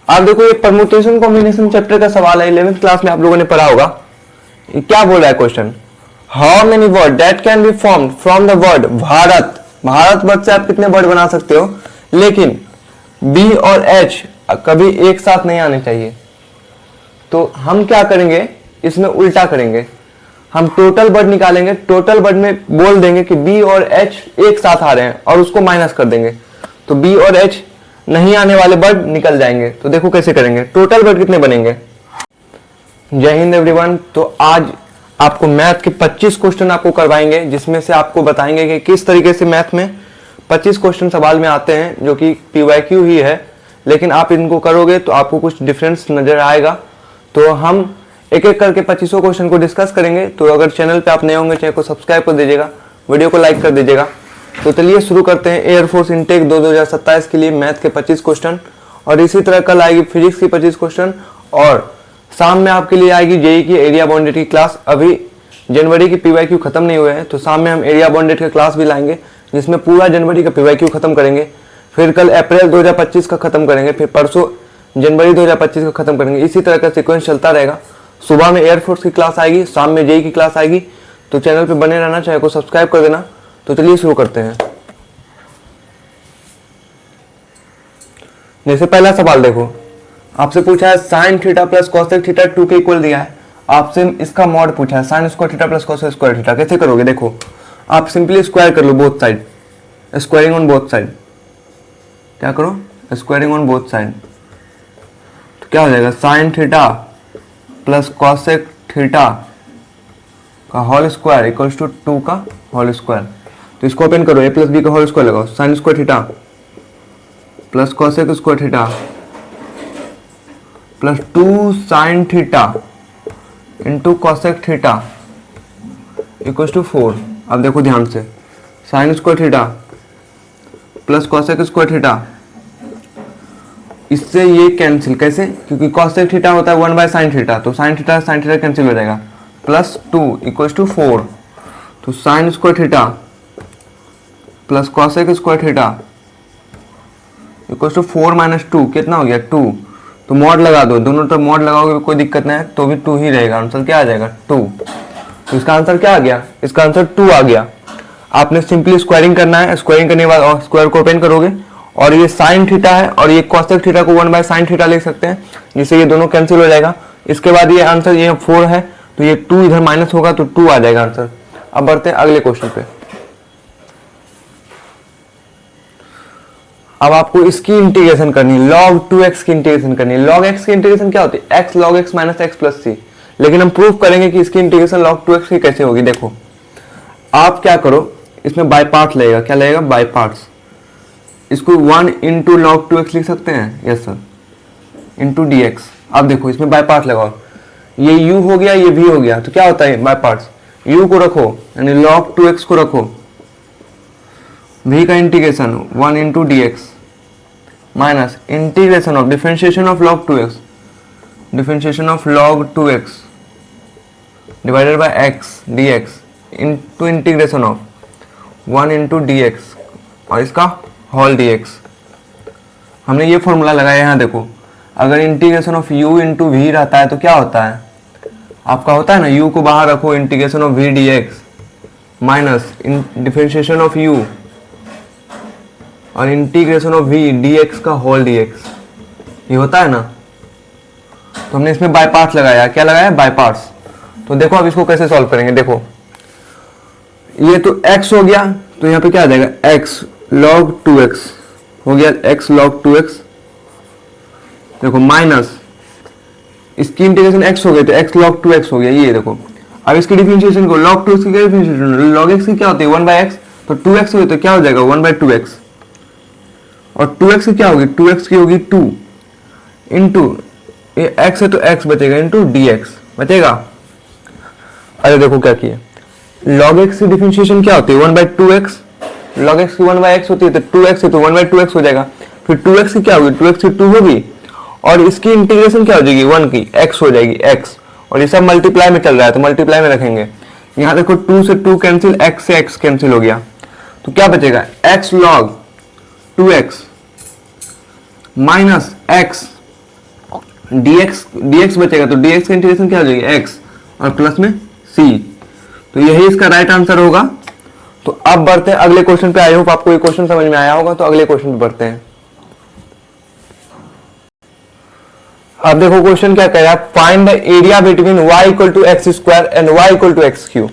आप देखो ये परमुटेशन कॉम्बिनेशन चैप्टर का सवाल है, 11th क्लास में आप लोगों ने पढ़ा होगा। ये क्या बोल रहा है question, how many word that can be formed from the word Bharat. Bharat word से आप कितने वर्ड बना सकते हो, लेकिन बी और एच कभी एक साथ नहीं आने चाहिए। तो हम क्या करेंगे, इसमें उल्टा करेंगे, हम टोटल वर्ड निकालेंगे, टोटल वर्ड में बोल देंगे कि बी और एच एक साथ आ रहे हैं और उसको माइनस कर देंगे, तो बी और एच नहीं आने वाले वर्ड निकल जाएंगे। तो देखो कैसे करेंगे, टोटल वर्ड कितने बनेंगे। जय हिंद एवरीवन। तो आज आपको मैथ के 25 क्वेश्चन आपको करवाएंगे, जिसमें से आपको बताएंगे कि किस तरीके से मैथ में 25 क्वेश्चन सवाल में आते हैं, जो कि PYQ ही है, लेकिन आप इनको करोगे तो आपको कुछ डिफरेंस नजर आएगा। तो हम एक एक करके 25 क्वेश्चन को डिस्कस करेंगे। तो अगर चैनल पे आप नए होंगे, चैनल को सब्सक्राइब कर दीजिएगा, वीडियो को लाइक कर दीजिएगा। तो चलिए शुरू करते हैं। एयरफोर्स इनटेक 2027 के लिए मैथ के 25 क्वेश्चन, और इसी तरह कल आएगी फिजिक्स की 25 क्वेश्चन, और शाम में आपके लिए आएगी जेई की एरिया बाउंडेड की क्लास। अभी जनवरी की PYQ खत्म नहीं हुए हैं, तो शाम में हम एरिया बाउंडेड का क्लास भी लाएंगे, जिसमें पूरा जनवरी का PYQ खत्म करेंगे। फिर कल अप्रैल 2025 का खत्म करेंगे, फिर परसों जनवरी 2025 का खत्म करेंगे। इसी तरह का सीक्वेंस चलता रहेगा। सुबह में एयरफोर्स की क्लास आएगी, शाम में जेई की क्लास आएगी। तो चैनल पे बने रहना, चैनल को सब्सक्राइब कर देना। तो चलिए शुरू करते हैं। जैसे पहला सवाल देखो, आपसे पूछा है sign theta plus cosec theta 2 के इक्वल दिया है। आपसे इसका मॉड पूछा है, sine square theta plus cosec square theta. कैसे करोगे, देखो आप सिंपली स्क्वायर कर लो both side, squaring on both side. क्या करो, स्क्वायरिंग ऑन बोथ साइड। तो क्या हो जाएगा, sine theta plus cosec theta का होल स्क्वायर इक्वल्स टू 2 का होल स्क्वायर। तो इसको ओपन करो, a प्लस बी का होल स्क्वायर लगाओ, sine square theta plus cosec square theta plus 2 sine theta into cosec theta equals to 4। अब देखो ध्यान से, sine square theta plus cosec square theta, इससे ये कैंसिल। कैसे, क्योंकि कॉसेक थीटा होता है 1 बाय साइन थीटा, तो साइन थीटा कैंसिल हो जाएगा। Plus 2 equals to 4। तो sine square theta plus cosec square theta equals to 4 minus 2 कितना हो गया, 2। तो मॉड लगा दो, दोनों तरफ मॉड लगाओगे कोई दिक्कत नहीं है, तो भी 2 ही रहेगा। आंसर क्या आ जाएगा, 2। तो इसका आंसर क्या आ गया, इसका आंसर 2 आ गया। आपने सिंपली स्क्वायरिंग करना है, स्क्वायरिंग करने के बाद स्क्वायर को ओपन करोगे, और ये साइन थीटा है और ये कॉसेक थीटा को 1 बाय साइन थीटा लिख सकते हैं, जिससे ये दोनों कैंसिल हो जाएगा। इसके बाद ये आंसर, ये 4 है तो ये 2 इधर माइनस होगा, तो 2 आ जाएगा आंसर। अब बढ़ते हैं अगले क्वेश्चन पे। अब आपको इसकी इंटीग्रेशन करनी है, log 2x की इंटीग्रेशन करनी है। log x की इंटीग्रेशन क्या होती है, x log x minus x plus c। लेकिन हम प्रूफ करेंगे कि इसकी इंटीग्रेशन log 2x की कैसे होगी। देखो आप क्या करो, इसमें बाय पार्ट लगेगा। क्या लगेगा, बाय पार्ट्स। इसको 1 इंटू log 2x लिख सकते हैं, यस सर, इंटू dx। अब देखो इसमें बाय पार्ट लगाओ, ये u हो गया, ये v हो गया, तो क्या होता है बाय पार्ट्स, u को रखो यानी log 2x को रखो, v का integration 1 into dx minus integration of differentiation of log 2x, differentiation of log 2x divided by x dx into integration of 1 into dx और इसका होल dx। हमने ये फॉर्मूला लगाया। यहाँ देखो, अगर integration of u into v रहता है तो क्या होता है, आपका होता है ना, u को बाहर रखो, integration of v dx minus differentiation of u और इंटीग्रेशन ऑफ v dx का होल dx, ये होता है ना। तो हमने इसमें बाय पार्ट्स लगाया। क्या लगाया, बाय पार्ट्स। तो देखो अब इसको कैसे सॉल्व करेंगे। देखो ये तो x हो गया, तो यहाँ पे क्या आ जाएगा, x log 2x हो गया, x log 2x। देखो माइनस इसकी इंटीग्रेशन x हो गई, तो x log 2x हो गया, ये देखो। अब इसकी डिफरेंशिएशन को log 2x की क्या डिफरेंशिएशन, log x की क्या होती है 1 बाय x, तो 2x होगी तो क्या हो जाएगा 1 बाय 2x, और 2x की क्या होगी, 2x की होगी 2 इंटू ये x है तो x बचेगा इंटू dx बचेगा। अरे देखो क्या किया, log x की डिफरेंशिएशन क्या होती है 1 बाय 2x, log x की 1 बाय x होती है, तो 2x है तो 1 बाय 2x हो जाएगा। फिर 2x की क्या होगी, 2x की 2 होगी, और इसकी इंटीग्रेशन क्या हो जाएगी 1 की, x हो जाएगी x, और ये सब मल्टीप्लाई में चल रहा है तो मल्टीप्लाई में रखेंगे। यहाँ देखो 2 से 2 कैंसिल, x से x कैंसिल हो गया, तो क्या बचेगा, x log 2x minus x dx बचेगा तो dx का इंटीग्रेशन क्या हो जाएगी x और प्लस में c, तो यही इसका राइट आंसर होगा। तो अब बढ़ते हैं अगले क्वेश्चन पे। आई होप आपको ये क्वेश्चन समझ में आया होगा। तो अगले क्वेश्चन पे बढ़ते हैं। अब देखो क्वेश्चन क्या कह रहा है, find the area between y equal to x square and y equal to x cube.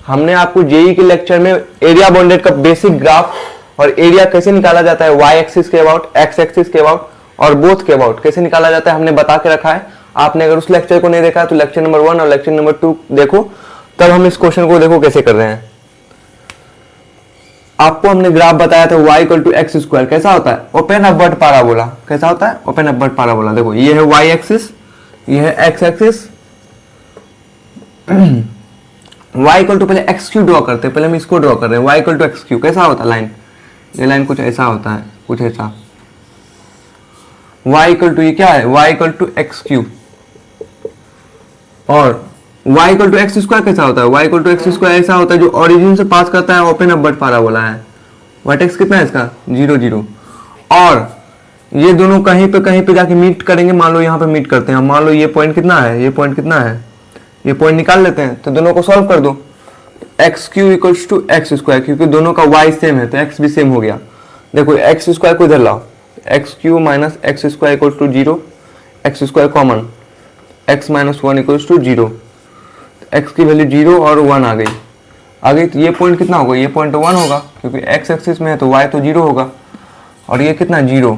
हमने आपको जेई के लेक्चर में एरिया बॉन्डेड का बेसिक ग्राफ और एरिया कैसे निकाला जाता है y एक्सिस के अबाउट, x एक्सिस के अबाउट और बोथ के अबाउट कैसे निकाला जाता है हमने बता के रखा है। आपने अगर उस लेक्चर को नहीं देखा तो लेक्चर नंबर 1 और लेक्चर नंबर 2 देखो, तब हम इस क्वेश्चन को देखो कैसे कर रहे हैं। आपको हमने ग्राफ बताया था y equal to x square कैसा होता है, ओपन अपवर्ड पैराबोला। कैसा होता है, ओपन अपवर्ड पैराबोला। देखो ये है y एक्सिस, ये है x axis. y equal to पहले एक्स क्यू ड्रॉ करते हैं, पहले हम इसको ड्रॉ कर रहे हैं। y equal to x cube कैसा होता है लाइन, ये लाइन कुछ ऐसा होता है, कुछ ऐसा। y इक्वल टू ये क्या है, y equal to x cube. और y equal to x square कैसा होता है, y equal to x square ऐसा होता है जो ओरिजिन से पास करता है ओपन अपवर्ड पैराबोला है। वर्टेक्स कितना है इसका, 0 0। और ये दोनों कहीं पे जाके मीट करेंगे। मान लो यहाँ पे मीट करते हैं, मान लो ये पॉइंट कितना है, ये पॉइंट कितना है, ये पॉइंट निकाल लेते हैं। तो दोनों को सॉल्व कर दो, x cube equals to x square, क्योंकि दोनों का y सेम है तो x भी सेम हो गया। देखो एक्स स्क्वायर को इधर लाओ, x cube minus x square equal to 0, x square common, x minus 1 equals to 0। x की वैल्यू 0 और 1 आ गई। तो ये पॉइंट कितना होगा, ये पॉइंट 1 होगा क्योंकि x एक्सिस में है तो y तो 0 होगा। और ये कितना 0।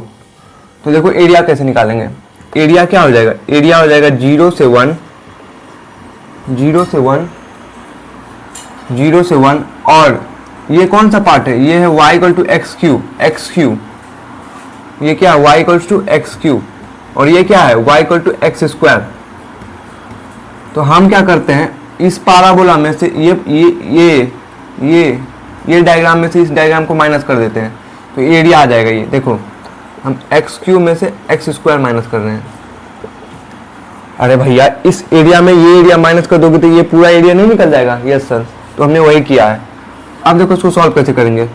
तो देखो एरिया कैसे निकालेंगे, एरिया क्या हो जाएगा, एरिया हो जाएगा 0 से 1, 0 से 1, 0 से 1। और ये कौन सा पार्ट है, ये है y equal to x cube, x cube. ये क्या है, y equals to x cube. और ये क्या है, y equal to x square. तो हम क्या करते हैं, इस पैराबोला में से ये डायग्राम में से इस डायग्राम को माइनस कर देते हैं तो एरिया आ जाएगा। ये देखो हम एक्स क्यू में से एक्स स्क्वायर माइनस कर रहे हैं। अरे भैया इस एरिया में ये एरिया माइनस कर दोगे तो ये पूरा एरिया नहीं निकल जाएगा। यस सर, तो हमने वही किया है। अब देखो इसको सॉल्व कैसे करेंगे।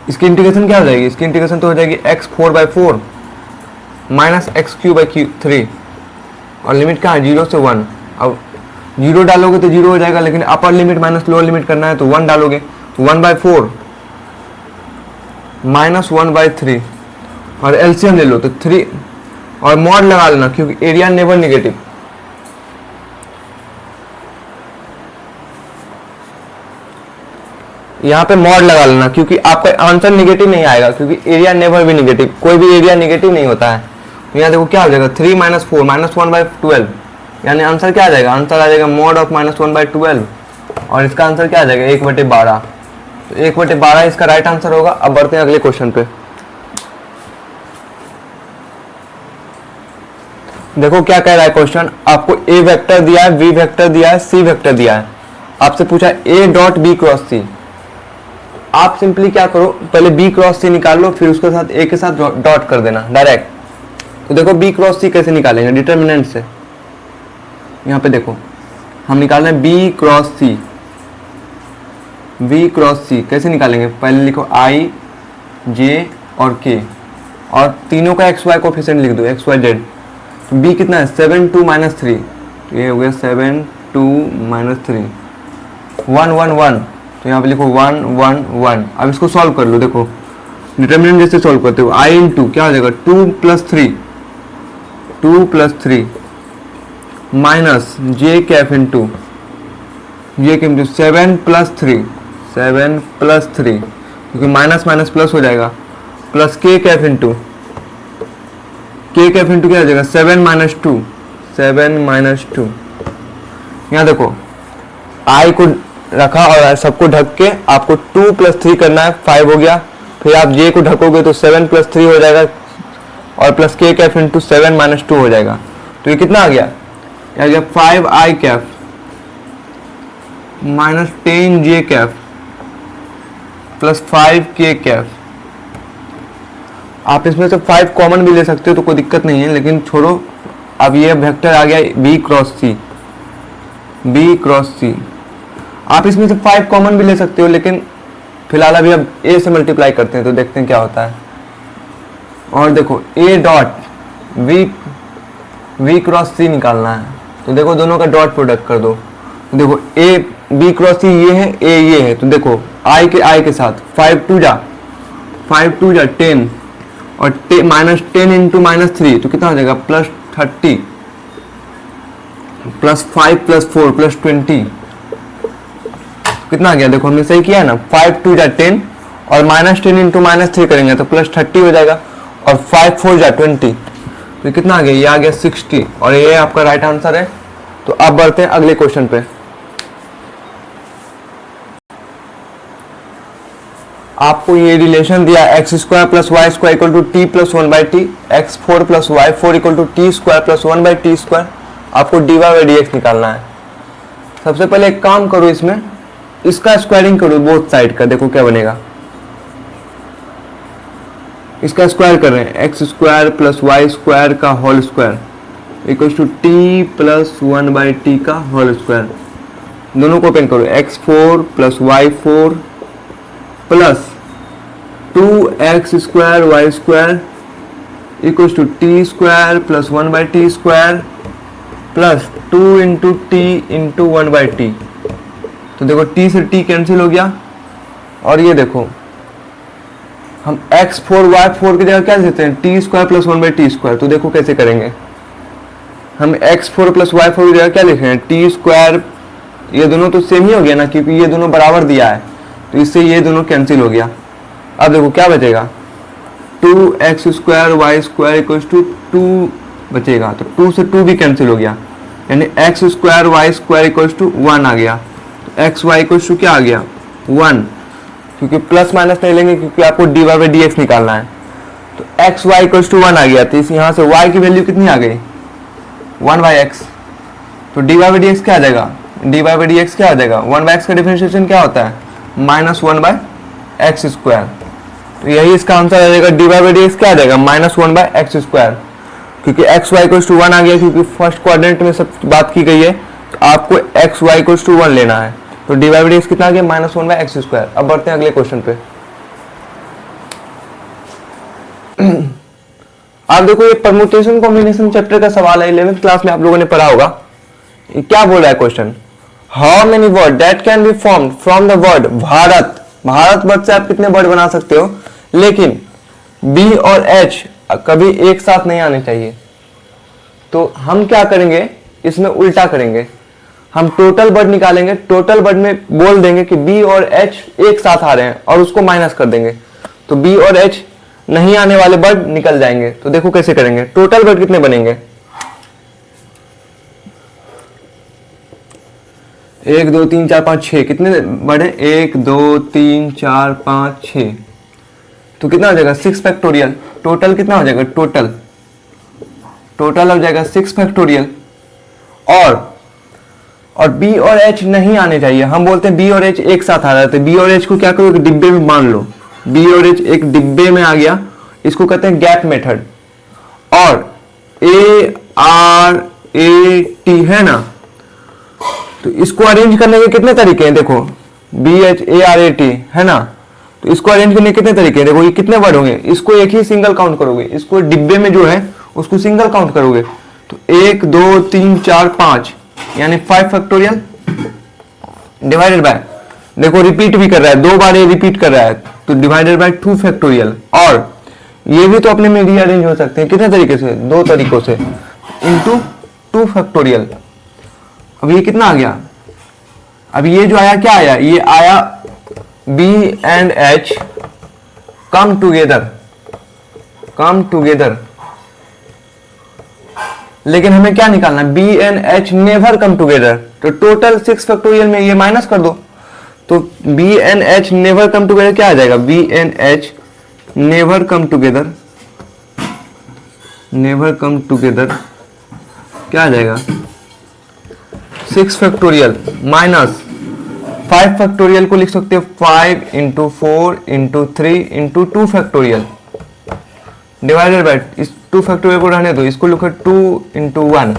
इसकी इंटीग्रेशन क्या हो जाएगी, इसकी इंटीग्रेशन तो हो जाएगी x 4/4 minus x Q by 3। और लिमिट क्या है, 0 से 1। अब 0 डालोगे तो 0 हो जाएगा, लेकिन upper limit minus lower limit करना है तो 1 डालोगे तो 1/4 माइनस 1/3। और एलसीएम ले लो तो 3 और मॉड लगा लेना क्योंकि एरिया नेवर नेगेटिव। यहाँ पे मॉड लगा लेना क्योंकि आपका आंसर नेगेटिव नहीं आएगा, क्योंकि एरिया नेवर भी नेगेटिव, कोई भी एरिया नेगेटिव नहीं होता है। तो यहाँ देखो क्या हो जाएगा, 3 माइनस 4 माइनस 1/12, यानी आंसर क्या आ जाएगा, आंसर आ जाएगा मॉड ऑफ माइनस 1/12। और इसका आंसर क्या आ जाएगा, 1/12। तो 1/12 इसका राइट आंसर होगा। अब बढ़ते हैं अगले क्वेश्चन पे। देखो क्या कह रहा है क्वेश्चन, आपको ए वेक्टर दिया है, बी वेक्टर दिया है, सी वेक्टर दिया है। आपसे पूछा ए डॉट बी क्रॉस सी। आप सिंपली क्या करो, पहले बी क्रॉस सी निकाल लो, फिर उसके साथ ए के साथ डॉट कर देना डायरेक्ट। तो देखो बी क्रॉस सी कैसे निकालेंगे, डिटर्मिनेंट से। यहाँ पे देखो हम निकाल रहे हैं बी क्रॉस सी। बी क्रॉस सी कैसे निकालेंगे, पहले लिखो आई जे और के, और तीनों का एक्स वाई कोफिशिएंट लिख दो, एक्स वाई जेड। तो बी कितना है, 7 2 माइनस 3, तो ये हो गया 7 2 माइनस 3, 1 1 1। तो यहाँ पे लिखो 1 1 1। अब इसको सॉल्व कर लो। देखो डिटर्मिनेंट जैसे सॉल्व करते हो, आई इंटू क्या हो जाएगा 2 + 3, 2 + 3 माइनस जे कैफ इंटू ये इंटू 7 + 3, 7 + 3, क्योंकि माइनस माइनस प्लस हो जाएगा, प्लस के कैफ इंटू क्या हो जाएगा 7 - 2, 7 - 2। यहाँ देखो आई को रखा और सबको ढक के आपको 2 + 3 करना है, 5 हो गया। फिर आप जे को ढकोगे तो 7 + 3 हो जाएगा और प्लस के कैफ इंटू 7 - 2 हो जाएगा। तो ये कितना आ गया, 5i कैफ माइनस 10 जे कैफ प्लस 5k कैफ। आप इसमें से 5 कॉमन भी ले सकते हो तो कोई दिक्कत नहीं है, लेकिन छोड़ो। अब ये वेक्टर आ गया बी क्रॉस सी, बी क्रॉस सी। आप इसमें से 5 कॉमन भी ले सकते हो, लेकिन फिलहाल अभी अब ए से मल्टीप्लाई करते हैं तो देखते हैं क्या होता है। और देखो a dot b v cross c निकालना है। तो देखो दोनों का डॉट प्रोडक्ट कर दो। तो देखो a b क्रॉस c ये है, a ये है, तो देखो i के साथ 5 2 जा 10 और -10 इंटू -3 तो कितना हो जाएगा +30 +5 +4 +20 कितना आ गया। देखो हमने सही किया है ना, 5 2 जा 10 और -10 इंटू -3 करेंगे तो +30 हो जाएगा और 5 4 जा 20 तो कितना आ गया, ये आ गया 60 और ये आपका राइट आंसर है। तो अब बढ़ते हैं अगले क्वेश्चन पे। आपको ये रिलेशन दिया x² + y² = t + 1/t, x4 + y4 = t² + 1/t²। आपको dy/dx निकालना है। सबसे पहले एक काम करो, इसका स्क्वायरिंग करो बोथ साइड का, देखो क्या बनेगा। इसका स्क्वायर कर रहे हैं, x² + y² का होल स्क्वायर = t + 1/t का होल स्क्वायर। दोनों को ओपन करो, x4 + y4 plus 2x² y² = t² + 1/t² plus 2 × t × 1/t। तो देखो t से t कैंसिल हो गया और ये देखो हम x4 y4 की जगह क्या देते हैं, t² + 1/t²। तो देखो कैसे करेंगे, हम x4 + y4 की जगह क्या लिख रहे हैं, t²। ये दोनों तो सेम ही हो गया ना, क्योंकि ये दोनों बराबर दिया है, तो इससे ये दोनों कैंसिल हो गया। अब देखो क्या बचेगा, 2x² y² = 2 बचेगा। तो 2 से 2 भी कैंसिल हो गया, यानी x² y² = 1 आ गया। तो x y = क्या आ गया 1, क्योंकि प्लस माइनस नहीं लेंगे क्योंकि आपको dy/dx निकालना है। तो x y = 1 आ गया, तो इस यहाँ से y की वैल्यू कितनी आ गई 1/x। तो dy/dx क्या आ जाएगा, dy/dx क्या आ जाएगा, 1/x का डिफरेंशिएशन क्या होता है -1/x²। तो यही इसका आंसर आ जाएगा, dy/dx क्या आ जाएगा -1/x², क्योंकि x y = 1 आ गया, क्योंकि फर्स्ट क्वाड्रेंट में सब बात की गई है। तो आपको x y = 1 लेना है। तो dy/dx कितना आ गया -1/x²। अब बढ़ते हैं अगले क्वेश्चन पे। आप देखो ये परम्यूटेशन कॉम्बिनेशन चैप्टर का सवाल है, 11th क्लास में आप लोगों ने पढ़ा होगा। ये क्या बोल रहा है question, how many word that can be formed from the word Bharat. Bharat word से आप कितने वर्ड बना सकते हो, लेकिन बी और एच कभी एक साथ नहीं आने चाहिए। तो हम क्या करेंगे, इसमें उल्टा करेंगे, हम टोटल वर्ड निकालेंगे, टोटल वर्ड में बोल देंगे कि बी और एच एक साथ आ रहे हैं और उसको माइनस कर देंगे। तो बी और एच नहीं आने वाले वर्ड निकल जाएंगे। तो देखो कैसे करेंगे, टोटल वर्ड कितने बनेंगे, 1 2 3 4 5 6, कितने वर्ड है 1 2 3 4 5 6, तो कितना हो जाएगा 6 फैक्टोरियल। टोटल कितना हो जाएगा, टोटल हो जाएगा 6 फैक्टोरियल। और बी और एच नहीं आने चाहिए। हम बोलते हैं बी और एच एक साथ आ जाते हैं। बी और एच को क्या करो, डिब्बे में मान लो, बी और एच एक डिब्बे में आ गया, इसको कहते हैं गैप मेथड। और ए आर ए टी है ना, तो इसको अरेंज करने के कितने तरीके हैं, देखो B H A R A T है ना, तो इसको अरेंज करने के कितने तरीके हैं, देखो ये कितने वर्ड होंगे, इसको एक ही सिंगल काउंट करोगे, इसको डिब्बे में जो है उसको सिंगल काउंट करोगे। तो 1 2 3 4 5 यानी 5 फैक्टोरियल डिवाइडेड बाय, देखो रिपीट भी कर रहा है, 2 बार ये रिपीट कर रहा है, तो डिवाइडेड बाय 2 फैक्टोरियल। और ये भी तो अपने में रीअरेंज हो सकते हैं, कितने तरीके से, 2 तरीकों से, इनटू 2 फैक्टोरियल। अब ये कितना आ गया, अब ये जो आया क्या आया, ये आया B and H come together, लेकिन हमें क्या निकालना है, B and H never come together. तो टोटल 6 फैक्टोरियल में ये माइनस कर दो, तो B and H never come together क्या आ जाएगा, B and H never come together क्या आ जाएगा 6 फैक्टोरियल माइनस 5 फैक्टोरियल को लिख सकते हो 5 × 4 × 3 × 2 फैक्टोरियल डिवाइडेड बाय, इस 2 फैक्टोरियल को रहने दो, इसको लिखो 2 × 1।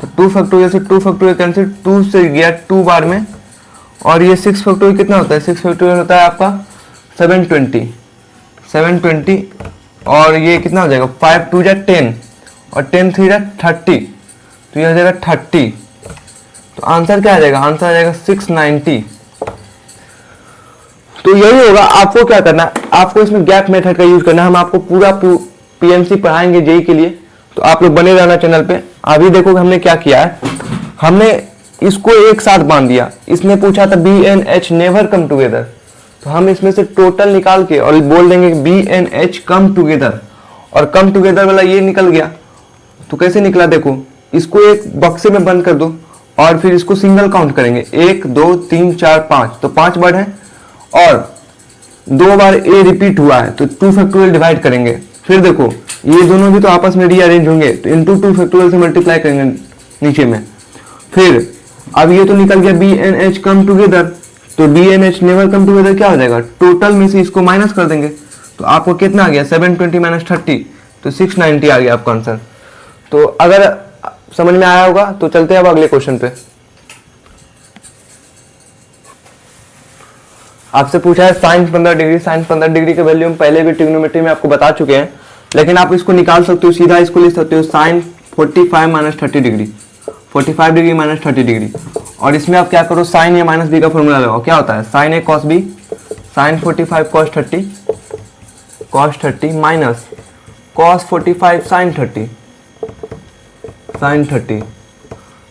तो 2 फैक्टोरियल से 2 फैक्टोरियल कैंसिल, 2 से गया 2 बार में, और ये 6 फैक्टोरियल कितना होता है, 6 फैक्टोरियल होता है आपका 720, और ये कितना हो जाएगा 5 2 जा 10, और 10 3 30, तो ये हो जाएगा 30। तो आंसर क्या आ जाएगा, आंसर आ जाएगा 690। तो यही होगा। आपको क्या करना है, आपको इसमें गैप मेथड का यूज करना है। हम आपको पूरा पीएमसी पढ़ाएंगे जेई के लिए, तो आप लोग बने रहना चैनल पे। अभी देखो हमने क्या किया है, हमने इसको एक साथ बांध दिया। इसने पूछा था B N H never come together, तो हम इसमें से टोटल निकाल के और बोल देंगे B N H come together, और कम टुगेदर वाला ये निकल गया। तो कैसे निकला देखो, इसको एक बक्से में बंद कर दो और फिर इसको सिंगल काउंट करेंगे, 1 2 3 4 5, तो 5 वर्ड है और 2 बार ए रिपीट हुआ है, तो 2 फैक्टोरियल डिवाइड करेंगे। फिर देखो ये दोनों भी तो आपस में रीअरेंज होंगे, तो इंटू 2 फैक्टोरियल से मल्टीप्लाई करेंगे नीचे में। फिर अब ये तो निकल गया B N H come together, तो B N H never come together क्या हो जाएगा, टोटल में से इसको माइनस कर देंगे। तो आपको कितना आ गया, 720 माइनस 30, तो 690 आ गया आपका आंसर। तो अगर समझ में आया होगा तो चलते हैं अब अगले क्वेश्चन पे। आपसे पूछा है साइन 15 डिग्री। साइन 15 डिग्री के वैल्यू हम पहले भी ट्रिग्नोमेट्री में आपको बता चुके हैं, लेकिन आप इसको निकाल सकते हो, सीधा इसको लिख सकते हो sine 45 minus 30 degree, 45 degree minus 30 degree. और इसमें आप क्या करो, साइन ए माइनस बी का फॉर्मूला लगाओ। क्या होता है, sine A cos B, sine 45 cos 30 minus cos 45 sine 30।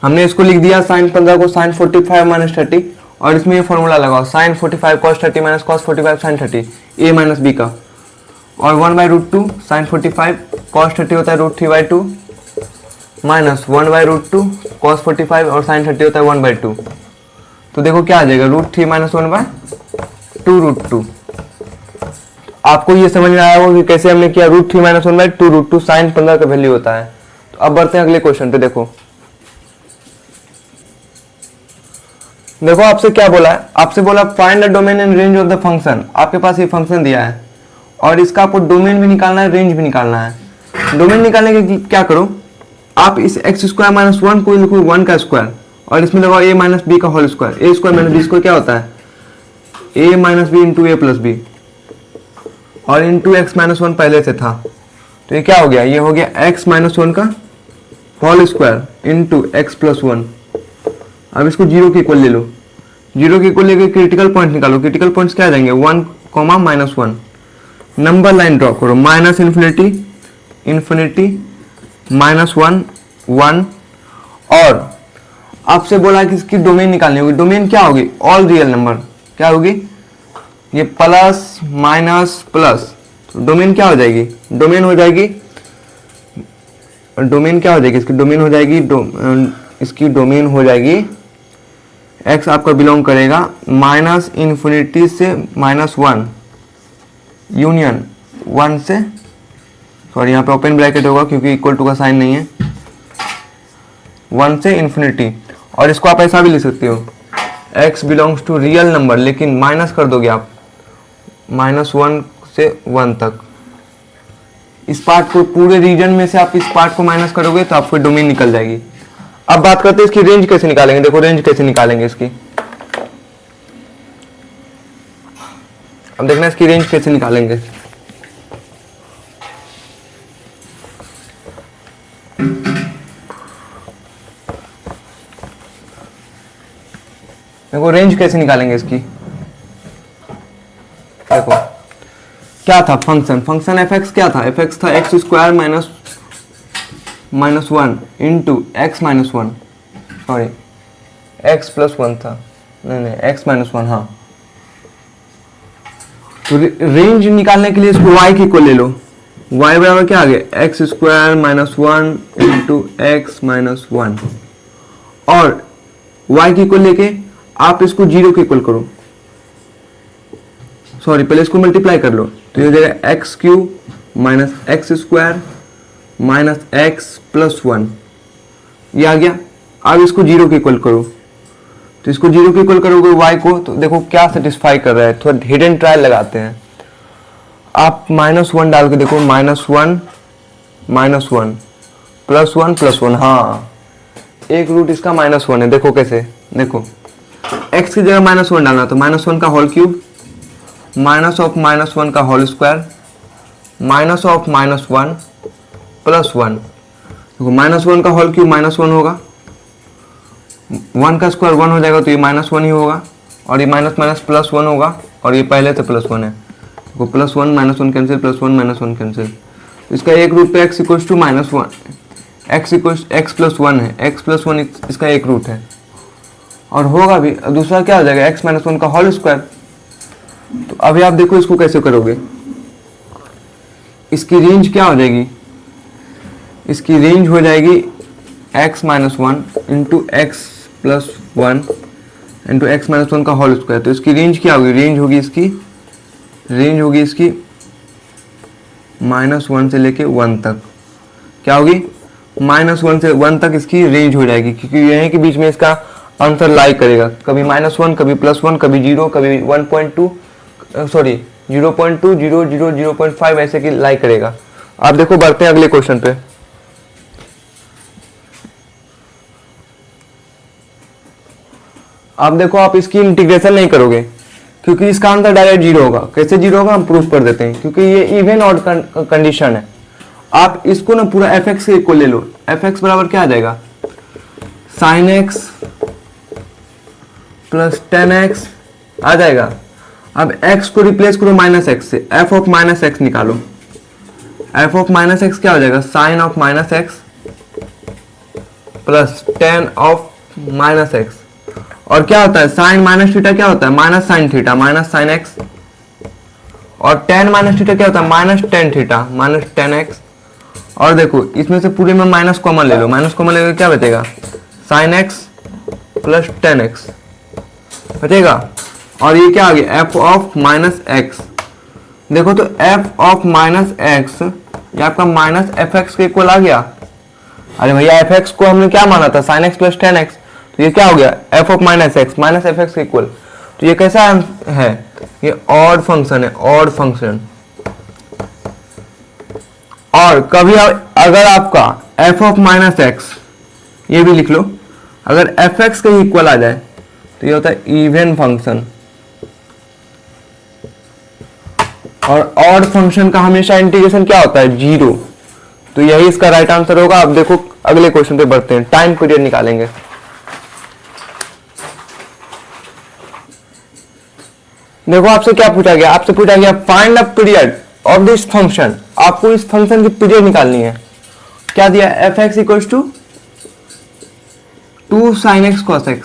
हमने इसको लिख दिया साइन 15 को साइन 45 माइनस 30, और इसमें ये फॉर्मूला लगाओ sine 45 cos 30 minus cos 45 sine 30, a minus B का, और 1/√2 साइन 45 कॉस 30 होता है √3/2 माइनस 1/√2 कॉस 45 और साइन 30 होता है 1/2। तो देखो क्या आ जाएगा, √3 माइनस 1/2√2। आपको ये समझ में आया होगा कि कैसे हमने किया, √3 माइनस 1/2√2 साइन 15 का वैल्यू होता है। तो अब बढ़ते हैं अगले क्वेश्चन पे। देखो आपसे क्या बोला है, आपसे बोला find the domain and range of the function. आपके पास ये फंक्शन दिया है और इसका आपको डोमेन भी निकालना है, रेंज भी निकालना है। डोमेन निकालने के क्या करो, आप इस x स्क्वायर माइनस 1 को लिखो 1 का स्क्वायर, और इसमें लगाओ a माइनस बी का whole square. A square minus b square क्या होता है, a minus b into a plus b, और इंटू एक्स माइनस 1 पहले से था। तो ये क्या हो गया, ये हो गया x माइनस 1 का whole square into x plus 1। अब इसको 0 के इक्वल ले लो, 0 के इक्वल लेके क्रिटिकल पॉइंट निकालो। क्रिटिकल पॉइंट्स क्या आ जाएंगे, 1, -1। नंबर लाइन ड्रॉ करो, माइनस इन्फिनिटी, -1, 1। और आपसे बोला कि इसकी डोमेन निकालनी होगी। डोमेन क्या होगी, ऑल रियल नंबर। क्या होगी, ये प्लस माइनस प्लस, तो डोमेन क्या हो जाएगी, डोमेन हो जाएगी इसकी डोमेन हो जाएगी इसकी डोमेन हो जाएगी x आपका बिलोंग करेगा माइनस इन्फिनिटी से -1 यूनियन 1 से, सॉरी यहाँ पे ओपन ब्रैकेट होगा क्योंकि इक्वल टू का साइन नहीं है, 1 से इन्फिनिटी। और इसको आप ऐसा भी लिख सकते हो, x belongs to real number, लेकिन माइनस कर दोगे आप -1 से 1 तक। इस पार्ट को, पूरे रीजन में से आप इस पार्ट को माइनस करोगे तो आपको डोमेन निकल जाएगी। अब बात करते हैं इसकी रेंज कैसे निकालेंगे। देखो रेंज कैसे निकालेंगे इसकी, अब देखना इसकी रेंज कैसे निकालेंगे। देखो रेंज कैसे निकालेंगे इसकी। देखो क्या था फंक्शन f(x) क्या था, f(x) था x square minus 1 into x minus 1, sorry x plus 1 था, नहीं x माइनस 1, हाँ। तो रेंज निकालने के लिए इसको y के इक्वल ले लो। y बराबर क्या आ गया, x square minus 1 into x minus 1, और y के इक्वल लेके आप इसको 0 के इक्वल करो, सॉरी पहले इसको मल्टीप्लाई कर लो, तो ये हो जाएगा x cube minus x square minus x plus 1, ये आ गया। अब इसको 0 के इक्वल करो, तो इसको 0 के इक्वल करोगे y को, तो देखो क्या सेटिस्फाई कर रहा है। थोड़ा हिडन ट्रायल लगाते हैं। आप -1 डाल के देखो, -1 +1 +1, हाँ एक रूट इसका -1 है। देखो कैसे, देखो x की जगह -1 डालना, तो -1 का होल क्यूब माइनस ऑफ -1 का होल स्क्वायर माइनस ऑफ -1 +1, देखो -1 का होल क्यूब -1 होगा, 1 का स्क्वायर 1 हो जाएगा तो ये -1 ही होगा, और ये माइनस माइनस +1 होगा, और ये पहले से +1 है, देखो +1 -1 कैंसिल, +1 -1 कैंसिल। इसका एक रूट पे x equals to -1, x equals x + 1 है, x + 1 इसका एक रूट है, और होगा भी दूसरा क्या हो जाएगा x - 1 का होल स्क्वायर। तो अभी आप देखो इसको कैसे करोगे, इसकी रेंज क्या हो जाएगी, इसकी रेंज हो जाएगी x - 1 into x + 1 into x - 1 का होल स्क्वायर। तो इसकी रेंज क्या होगी, रेंज होगी इसकी -1 से लेके 1 तक, क्या होगी -1 से 1 तक इसकी रेंज हो जाएगी, क्योंकि यहीं के बीच में इसका आंसर लाई करेगा, कभी -1 कभी +1 कभी 0 कभी 1.2 सॉरी 0.2 0 0 0.5 ऐसे की लाई करेगा। आप देखो बढ़ते हैं अगले क्वेश्चन पे। आप देखो आप इसकी इंटीग्रेशन नहीं करोगे क्योंकि इसका आंसर डायरेक्ट 0 होगा। कैसे 0 होगा हम प्रूफ कर देते हैं, क्योंकि ये इवन ऑड कंडीशन है। आप इसको ना पूरा fx के इक्वल ले लो, fx बराबर क्या आ जाएगा, sin x प्लस 10x आ जाएगा। अब x को रिप्लेस करो -x से, f ऑफ -x निकालो, f ऑफ -x क्या हो जाएगा, sin of -x plus 10 of -x, और क्या होता है साइन माइनस थीटा क्या होता है minus sine theta minus sine x, और टेन माइनस थीटा क्या होता है minus tan theta minus 10x। और देखो इसमें से पूरे में माइनस कॉमन ले लो, माइनस कॉमन लेकर क्या बचेगा साइन एक्स प्लस 10x बचेगा, और ये क्या आ गया f ऑफ -x। देखो तो f ऑफ -x ये आपका -fx के इक्वल आ गया। अरे भैया fx को हमने क्या माना था sin x प्लस 10x, तो ये क्या हो गया f ऑफ -x -fx के इक्वल। तो ये कैसा है, ये ऑड फंक्शन है, ऑड फंक्शन। और कभी अगर आपका f ऑफ -x ये भी लिख लो, अगर fx के इक्वल आ जाए तो ये होता है इवन फंक्शन। और ऑड फंक्शन का हमेशा इंटीग्रेशन क्या होता है 0, तो यही इसका राइट आंसर होगा। अब देखो अगले क्वेश्चन पे बढ़ते हैं, टाइम पीरियड निकालेंगे। देखो आपसे क्या पूछा गया, आपसे पूछा गया find the period of this function. आपको इस फंक्शन की पीरियड निकालनी है। क्या दिया f(x) equals to 2 sin x cos x।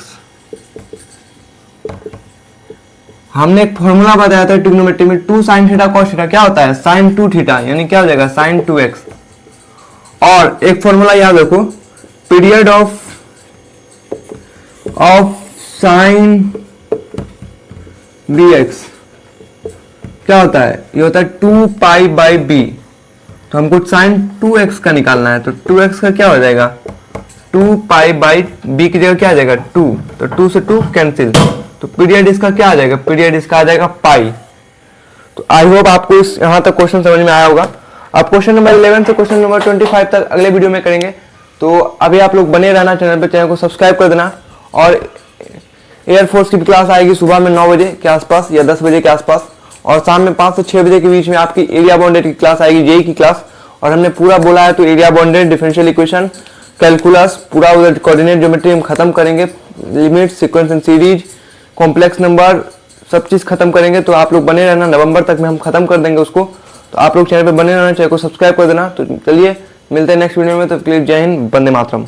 हमने एक फॉर्मूला बताया था ट्रिग्नोमेट्री में, 2 sin थीटा cos थीटा क्या होता है sin 2 थीटा, यानी क्या हो जाएगा sin 2x। और एक फॉर्मूला याद रखो, पीरियड ऑफ sin dx क्या होता है, ये होता है 2 पाई बाई b। तो हमको sin 2x का निकालना है, तो 2x का क्या हो जाएगा 2 पाई बाई b की जगह क्या आ जाएगा 2, तो 2 से 2 कैंसिल, तो पीरियड इसका क्या आ जाएगा, पीरियड इसका आ जाएगा पाई। तो आई होप आपको इस यहाँ तक क्वेश्चन समझ में आया होगा। आप क्वेश्चन नंबर 11 से क्वेश्चन नंबर 25 तक अगले वीडियो में करेंगे। तो अभी आप लोग बने रहना चैनल पे, चैनल को सब्सक्राइब कर देना। और एयरफोर्स की भी क्लास आएगी सुबह में 9 बजे के आसपास या 10 बजे के आसपास, और शाम में 5 से 6 बजे के बीच में आपकी एरिया बाउंडेड की क्लास आएगी, जेई की क्लास। और हमने पूरा बोला है तो area bounded, differential equation, calculus, पूरा उधर कोऑर्डिनेट ज्योमेट्री हम खत्म करेंगे, limit, sequence and series, complex number, सब चीज़ खत्म करेंगे। तो आप लोग बने रहना, नवंबर तक में हम खत्म कर देंगे उसको। तो आप लोग चैनल पे बने रहना, चैनल को सब्सक्राइब कर देना। तो चलिए मिलते हैं नेक्स्ट वीडियो में, तब के लिए जय हिंद, वंदे मातरम।